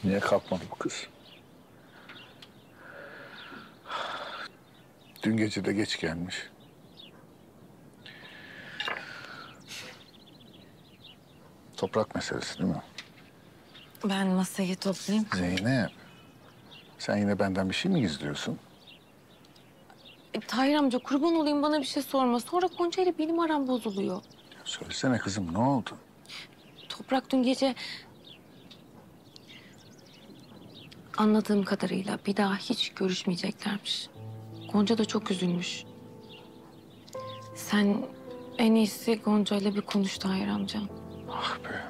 Niye kalkmadı bu kız? Dün gece de geç gelmiş. Toprak meselesi değil mi? Ben masayı toplayayım. Zeynep, sen yine benden bir şey mi gizliyorsun? Tahir amca kurban olayım bana bir şey sorma. Sonra Gonca ile benim aram bozuluyor. Söylesene kızım, ne oldu? Toprak dün gece anladığım kadarıyla bir daha hiç görüşmeyeceklermiş. Gonca da çok üzülmüş. Sen en iyisi Gonca ile bir konuş Tahir amca. Ah be,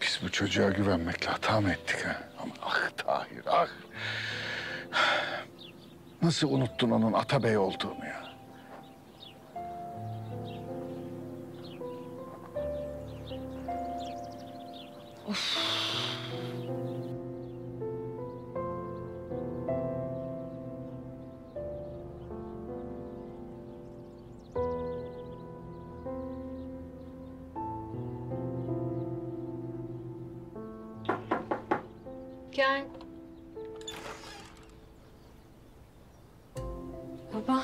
biz bu çocuğa güvenmekle hata mı ettik ha? Ama ah Tahir, ah. Nasıl unuttun onun Atabey olduğunu ya? Gel. Baba.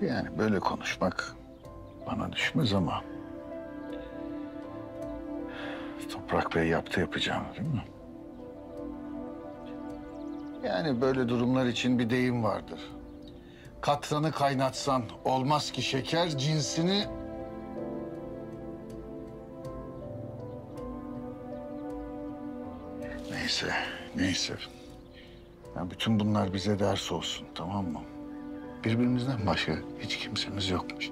Yani böyle konuşmak bana düşmez ama... Toprak Bey yaptı yapacağını değil mi? Yani böyle durumlar için bir deyim vardır. Katranı kaynatsan olmaz ki şeker cinsini... Neyse, neyse. Ya bütün bunlar bize ders olsun, tamam mı? Birbirimizden başka hiç kimsemiz yokmuş.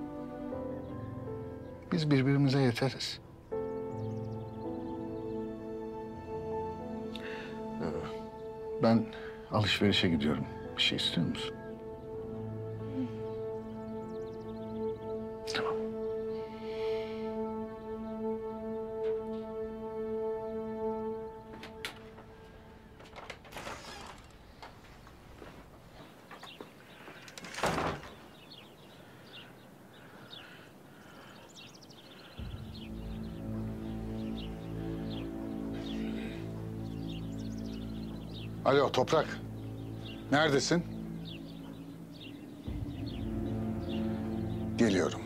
Biz birbirimize yeteriz. Ben alışverişe gidiyorum. Bir şey istiyor musun? Tamam. Alo Toprak. Neredesin? Geliyorum.